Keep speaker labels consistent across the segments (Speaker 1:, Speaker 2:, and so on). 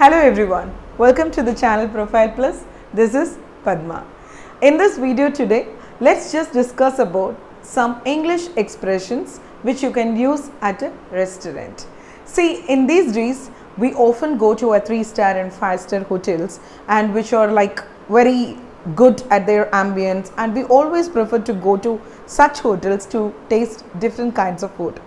Speaker 1: Hello everyone, welcome to the channel Profile Plus. This is Padma. In this video today, let's just discuss about some English expressions which you can use at a restaurant. See, in these days, we often go to a 3-star and 5-star hotels and which are like very good at their ambience, and we always prefer to go to such hotels to taste different kinds of food.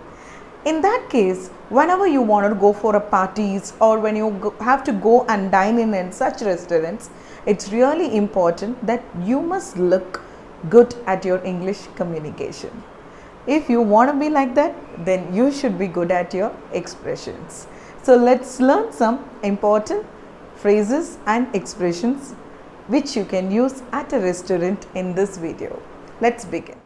Speaker 1: In that case, whenever you want to go for a parties or when you have to go and dine in such restaurants, it's really important that you must look good at your English communication. If you want to be like that, then you should be good at your expressions. So let's learn some important phrases and expressions which you can use at a restaurant in this video. Let's begin.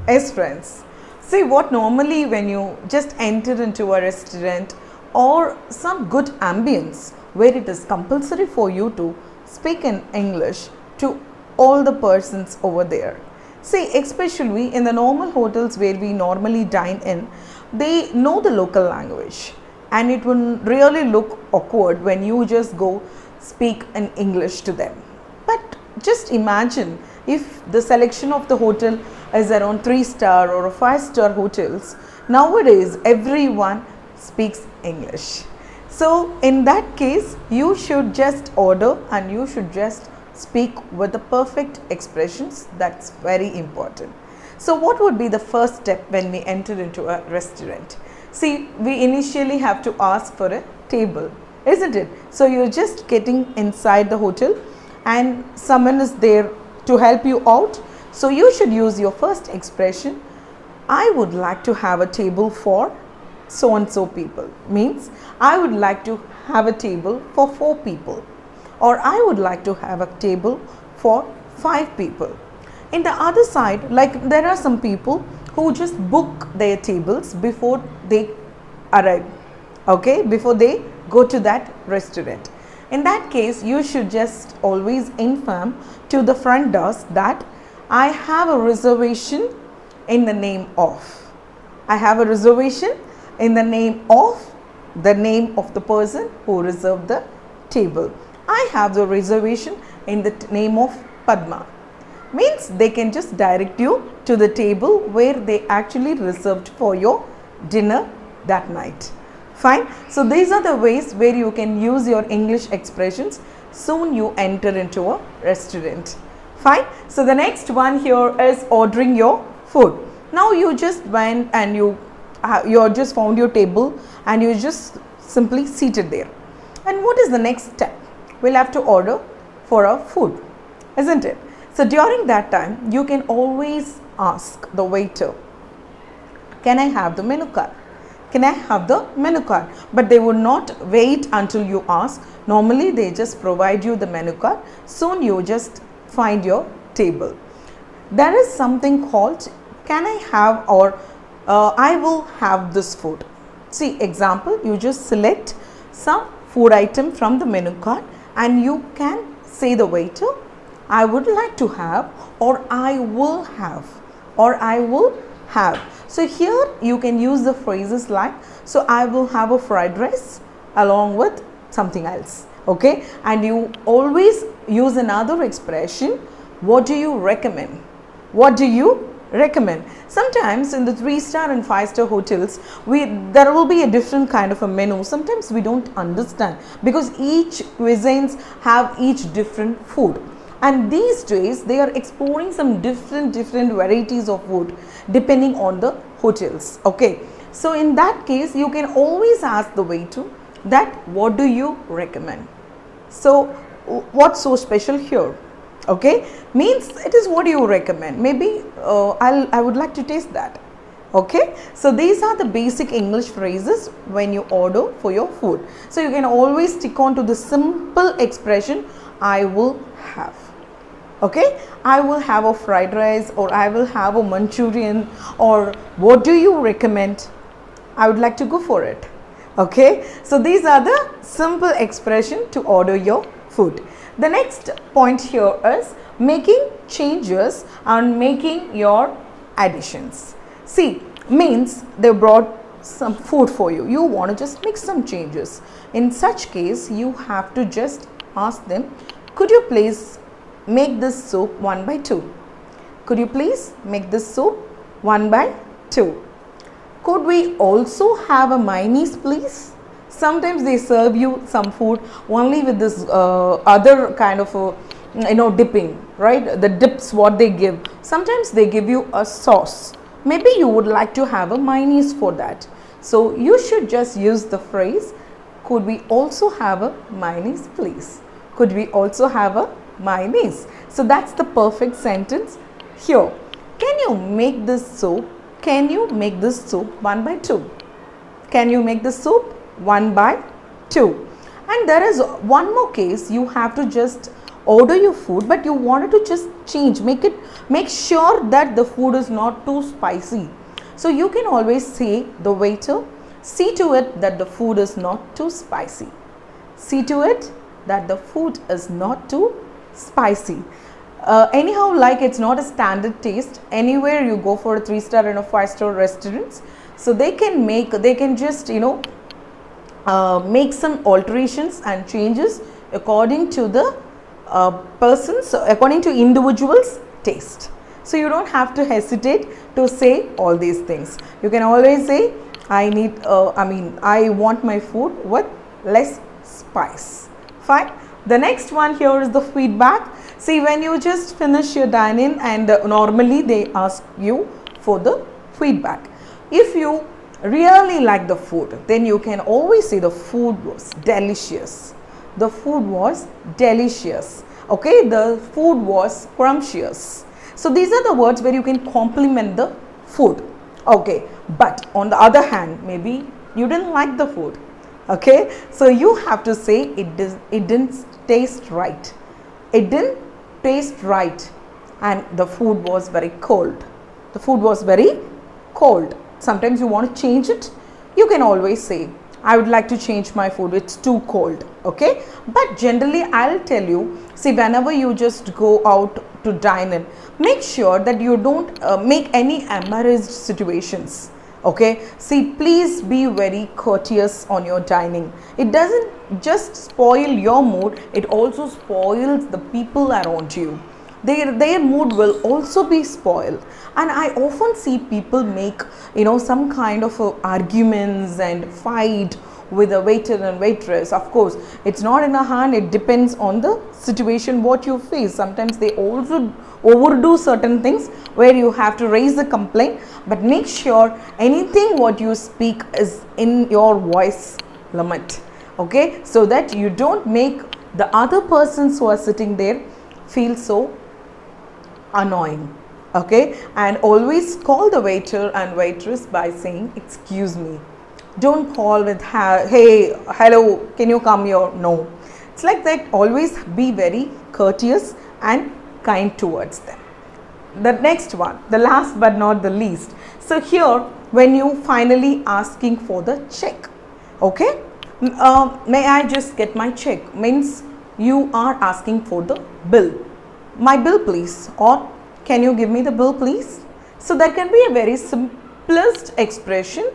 Speaker 1: Yes friends, see what normally when you just enter into a restaurant or some good ambience where it is compulsory for you to speak in English to all the persons over there. See, especially in the normal hotels where we normally dine in, they know the local language and it will really look awkward when you just go speak in English to them. But just imagine if the selection of the hotel is around 3-star or 5-star hotels. Nowadays everyone speaks English. So in that case, you should just order and you should just speak with the perfect expressions. That's very important. So what would be the first step when we enter into a restaurant? See, we initially have to ask for a table, isn't it? So you're just getting inside the hotel and someone is there to help you out. So you should use your first expression. I would like to have a table for so and so people. Means I would like to have a table for 4 people, or I would like to have a table for 5 people. In the other side, like there are some people who just book their tables before they arrive, okay, before they go to that restaurant. In that case, you should just always inform to the front desk that I have a reservation in the name of. I have a reservation in the name of the person who reserved the table. I have the reservation in the name of Padma. Means they can just direct you to the table where they actually reserved for your dinner that night. Fine. So these are the ways where you can use your English expressions soon you enter into a restaurant. Fine. So the next one here is ordering your food. Now you just went and you just found your table and you just simply seated there. And what is the next step? We'll have to order for our food, isn't it? So during that time, you can always ask the waiter, can I have the menu card? Can I have the menu card? But they would not wait until you ask. Normally, they just provide you the menu card. Soon you just find your table. There is something called, can I have, or I will have this food. See, example, you just select some food item from the menu card and you can say the waiter, I would like to have, or I will have, or I will have. So here you can use the phrases like, so I will have a fried rice along with something else, okay? And you always use another expression, what do you recommend? What do you recommend? Sometimes in the 3-star and 5-star hotels, there will be a different kind of a menu. Sometimes we don't understand because each cuisines have each different food. And these days they are exploring some different varieties of food depending on the hotels, okay? So in that case, you can always ask the waiter that what do you recommend? So what's so special here? Okay, means it is what you recommend. Maybe I would like to taste that. Okay, so these are the basic English phrases when you order for your food. So you can always stick on to the simple expression, I will have. Okay, I will have a fried rice, or I will have a Manchurian, or what do you recommend? I would like to go for it. Okay, so these are the simple expression to order your food. The next point here is making changes and making your additions. See, means they brought some food for you. You want to just make some changes. In such case, you have to just ask them, could you please make this soup 1 by 2? Could you please make this soup 1 by 2? Could we also have a mayonnaise, please? Sometimes they serve you some food only with this other kind of dipping, right? The dips what they give. Sometimes they give you a sauce. Maybe you would like to have a mayonnaise for that. So you should just use the phrase, could we also have a mayonnaise, please? Could we also have a mayonnaise? So that's the perfect sentence here. Can you make this soup? Can you make this soup 1 by 2? Can you make the soup 1 by 2? And there is one more case. You have to just order your food, but you wanted to just change, make sure that the food is not too spicy. So you can always say, the waiter, see to it that the food is not too spicy. See to it that the food is not too spicy. Anyhow, like it's not a standard taste. Anywhere you go for a 3-star and a 5-star restaurants, so they can just make some alterations and changes according to the according to individual's taste. So you don't have to hesitate to say all these things. You can always say, I want my food with less spice. Fine. The next one here is the feedback. See, when you just finish your dining and normally they ask you for the feedback. If you really like the food, then you can always say the food was delicious. The food was delicious. Okay, the food was scrumptious. So these are the words where you can compliment the food. Okay, but on the other hand, maybe you didn't like the food. Okay, so you have to say it didn't taste right. It didn't taste right, and the food was very cold. The food was very cold. Sometimes you want to change it. You can always say, I would like to change my food, it's too cold. Okay, but generally I'll tell you, see, whenever you just go out to dine in, make sure that you don't make any embarrassed situations. Okay, see, please be very courteous on your dining. It doesn't just spoil your mood, it also spoils the people around you. Their mood will also be spoiled. And I often see people make some kind of arguments and fight with a waiter and waitress. Of course, it's not in a hand, it depends on the situation what you face. Sometimes they also overdo certain things where you have to raise a complaint, but make sure anything what you speak is in your voice limit. Okay, so that you don't make the other persons who are sitting there feel so annoying. Okay, and always call the waiter and waitress by saying, excuse me. Don't call with hey, hello, can you come here? No, it's like that. Always be very courteous and kind towards them. The next one, the last but not the least. So here, when you finally asking for the check, okay, may I just get my check, means you are asking for the bill. My bill please, or can you give me the bill please? So that can be a very simplest expression,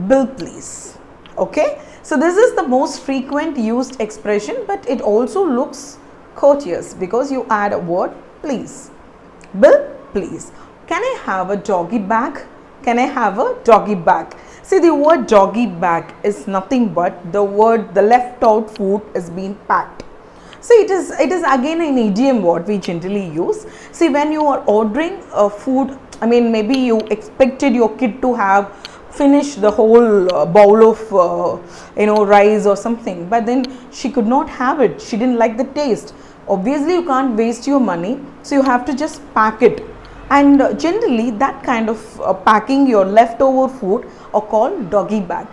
Speaker 1: bill please. Okay, so this is the most frequent used expression, but it also looks courteous because you add a word please. Bill please. Can I have a doggy bag? Can I have a doggy bag? See, the word doggy bag is nothing but the word, the left out food is being packed. So it is again an idiom what we generally use. See, when you are ordering a food, maybe you expected your kid to have finished the whole bowl of rice or something, but then she could not have it. She didn't like the taste. Obviously, you can't waste your money, so you have to just pack it. And generally, that kind of packing your leftover food are called doggy bag.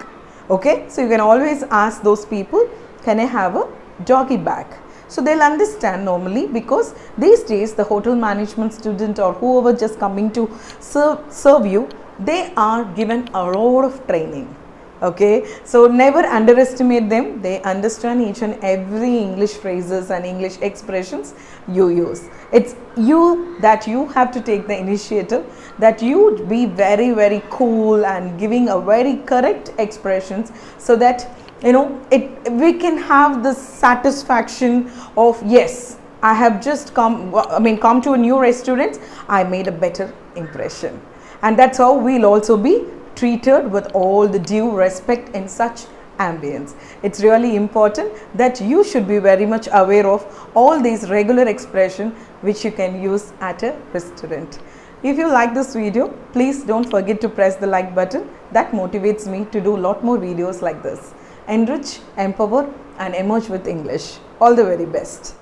Speaker 1: Okay, so you can always ask those people, can I have a doggy bag? So they'll understand normally, because these days the hotel management student or whoever just coming to serve you, they are given a lot of training. Okay, so never underestimate them. They understand each and every English phrases and English expressions you use. It's you have to take the initiative, that you be very cool and giving a very correct expressions, so that we can have the satisfaction of, yes, I have just come to a new restaurant, I made a better impression. And that's how we'll also be treated with all the due respect in such ambience. It's really important that you should be very much aware of all these regular expressions which you can use at a restaurant. If you like this video, please don't forget to press the like button. That motivates me to do a lot more videos like this. Enrich, empower and emerge with English. All the very best.